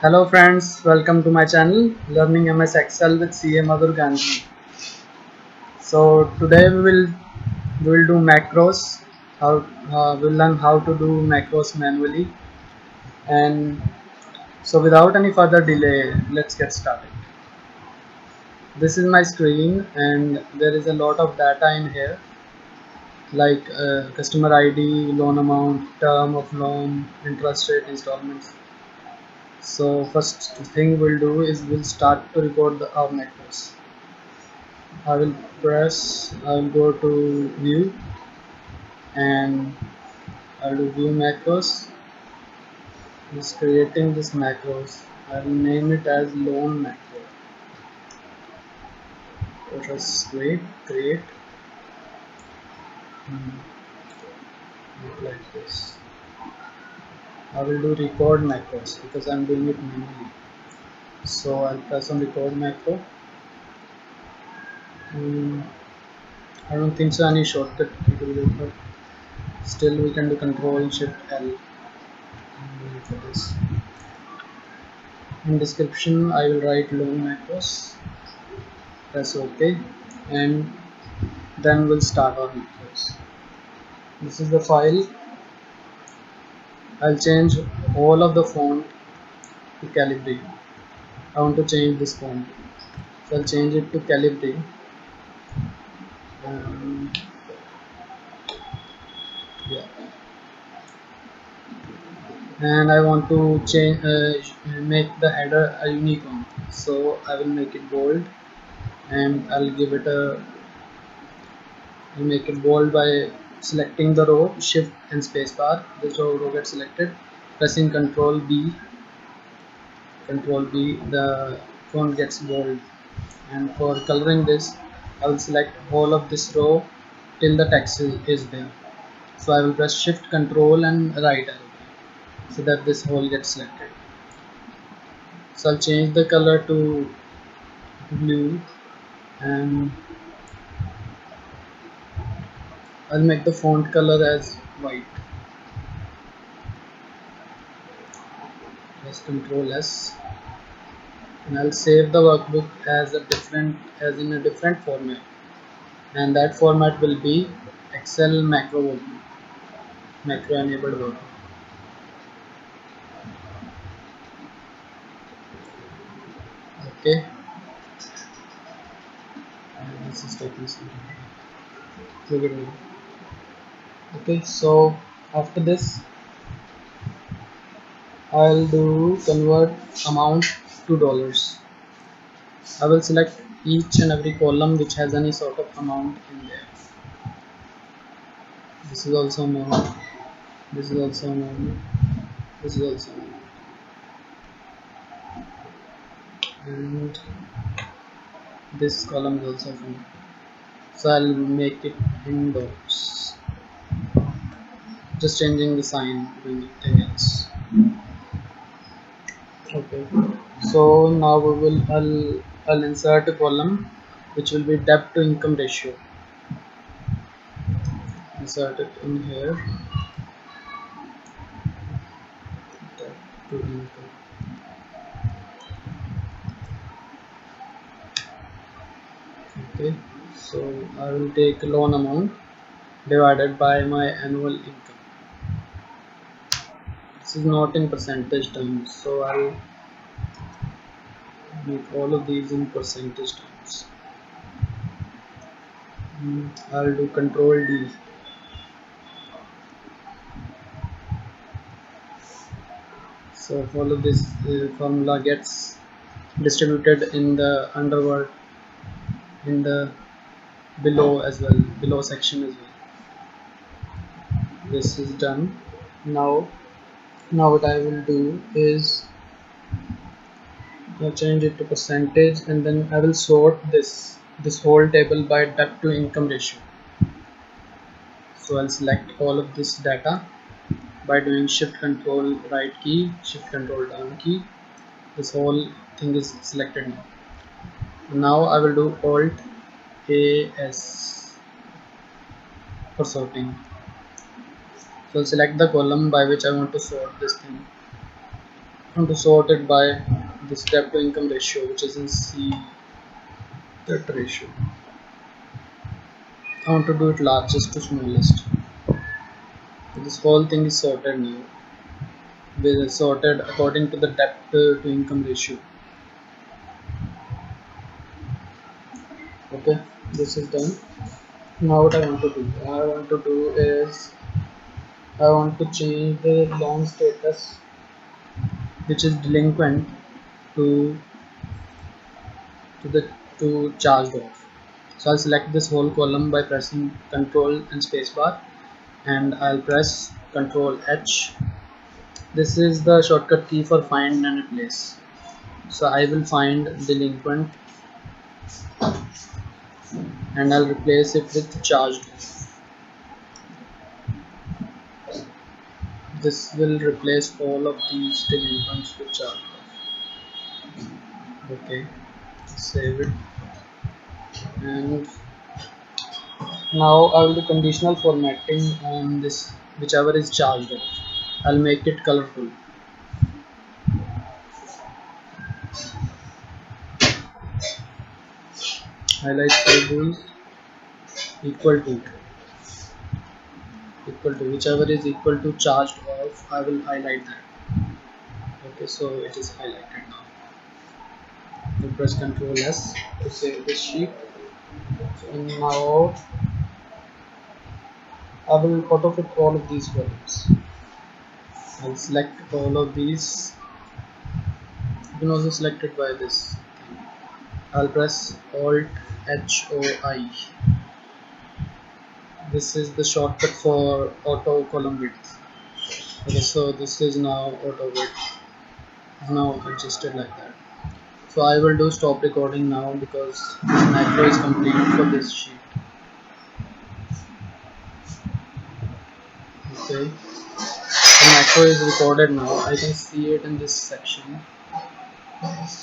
Hello friends, welcome to my channel Learning MS Excel with CA Madhur Gandhi. So today we will do macros. How we'll learn how to do macros manually. And so without any further delay, let's get started. This is my screen, and there is a lot of data in here, like customer ID, loan amount, term of loan, interest rate, installments. So first thing we'll do is we'll start to record our macros. I will go to view, and I'll do view macros. Just creating this macros. I will name it as loan macro. Let us create, like this. I will do record macros because I'm doing it manually. So I'll press on record macro. Hmm, I don't think so any shortcut to do it, but still we can do Control Shift L. For this. In description I will write loan macros. Press OK, and then we'll start our macros. This is the file. I'll change all of the font to Calibri. I want to change this font, so I'll change it to Calibri. Um, yeah, and I want to change make the header a unique one, so I will make it bold, and I'll make it bold by selecting the row, shift and spacebar. This row gets selected. Pressing Control B, the font gets bold. And for coloring this, I will select all of this row till the text is there. So I will press Shift, Control and right arrow so that this whole gets selected. So I'll change the color to blue, and I'll make the font color as white. Press Control S, and I'll save the workbook as in a different format, and that format will be Excel macro workbook, macro enabled workbook. Okay, and this is taking some time. Okay, so after this I'll do convert amount to dollars. I will select each and every column which has any sort of amount in there. This is also amount, this is also amount, this is also amount, and this column is also amount. So I'll make it in dollars, just changing the sign, doing anything else. Okay, so now I'll insert a column which will be debt to income ratio. Insert it in here, debt to income. Okay, so I will take loan amount divided by my annual income. This is not in percentage terms, so I'll make all of these in percentage terms. I'll do Control D. So all of this formula gets distributed in the underword, in the below as well, below section as well. This is done. Now what I will do is I'll change it to percentage, and then I will sort this whole table by debt to income ratio. So I'll select all of this data by doing Shift Control right key, Shift Control down key. This whole thing is selected now. Now I will do Alt AS for sorting. So I'll select the column by which I want to sort this thing. I want to sort it by this debt to income ratio, which is in C debt ratio. I want to do it largest to smallest. So this whole thing is sorted now. We're sorted according to the debt to income ratio. Okay, this is done. Now what I want to do? I want to do is I want to change the loan status, which is delinquent, to the to charged off. So I'll select this whole column by pressing Control and spacebar, and I'll press Control H. This is the shortcut key for find and replace. So I will find delinquent and I'll replace it with charged off. This will replace all of these delinquents with charged off. Okay, save it. And now I will do conditional formatting on this, whichever is charged off. I'll make it colorful. Highlight rules equal to whichever is equal to charged off, I will highlight that. Okay, so it is highlighted now. You press Ctrl S to save this sheet. And now I will autofit all of these columns. I'll select all of these. You can also select it by this. I'll press Alt HOI. This is the shortcut for auto column width. Okay, so this is now auto width. Now adjusted like that. So I will do stop recording now because this macro is complete for this sheet. Okay, the macro is recorded now. I can see it in this section.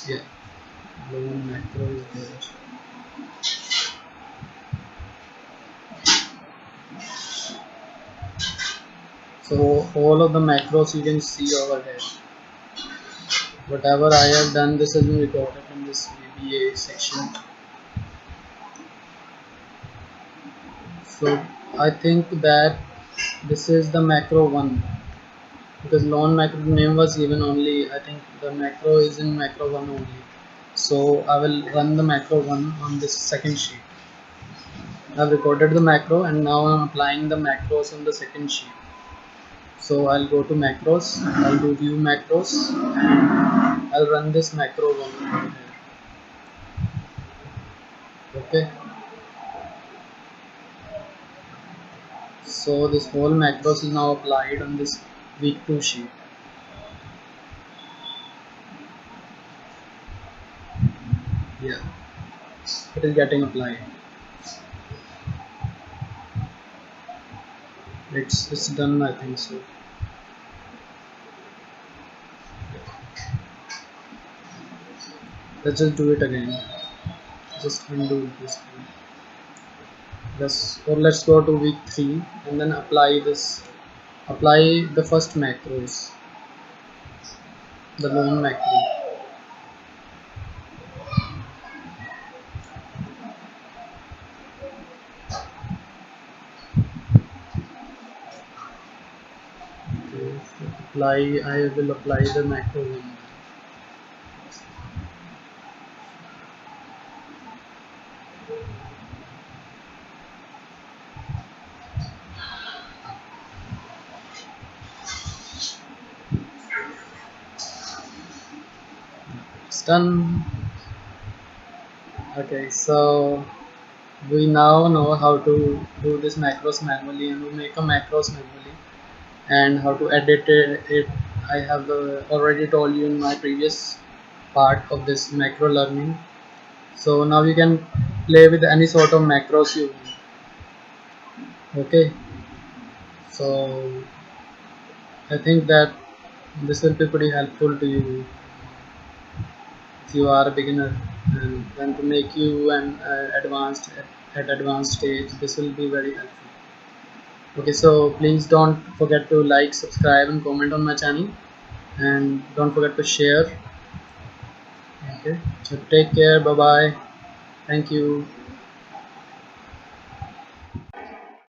Yeah, the macro is there. So all of the macros you can see over here. Whatever I have done, this has been recorded in this VBA section. So I think that this is the macro 1, because loan macro name was given only. I think the macro is in macro 1 only. So I will run the macro 1 on this second sheet. I've recorded the macro and now I'm applying the macros on the second sheet. So I'll go to macros, I'll do view macros, and I'll run this macro 1 over here. Okay, so this whole macros is now applied on this week 2 sheet. Yeah, it is getting applied. It's done, I think so. Let's just do it again. Just undo this thing. Let's go to week 3 and then apply this. Apply the first macros, the loan macro. Okay, apply. I will apply the macro 1. It's done. Okay, so we now know how to do this macros manually and we make a macros manually, and how to edit it I have already told you in my previous part of this macro learning. So now you can play with any sort of macros you want. Okay, so I think that this will be pretty helpful to you if you are a beginner, and when to make you an advanced at advanced stage. This will be very helpful. Okay, so please don't forget to like, subscribe and comment on my channel. and don't forget to share. Okay, so take care. Bye bye. Thank you.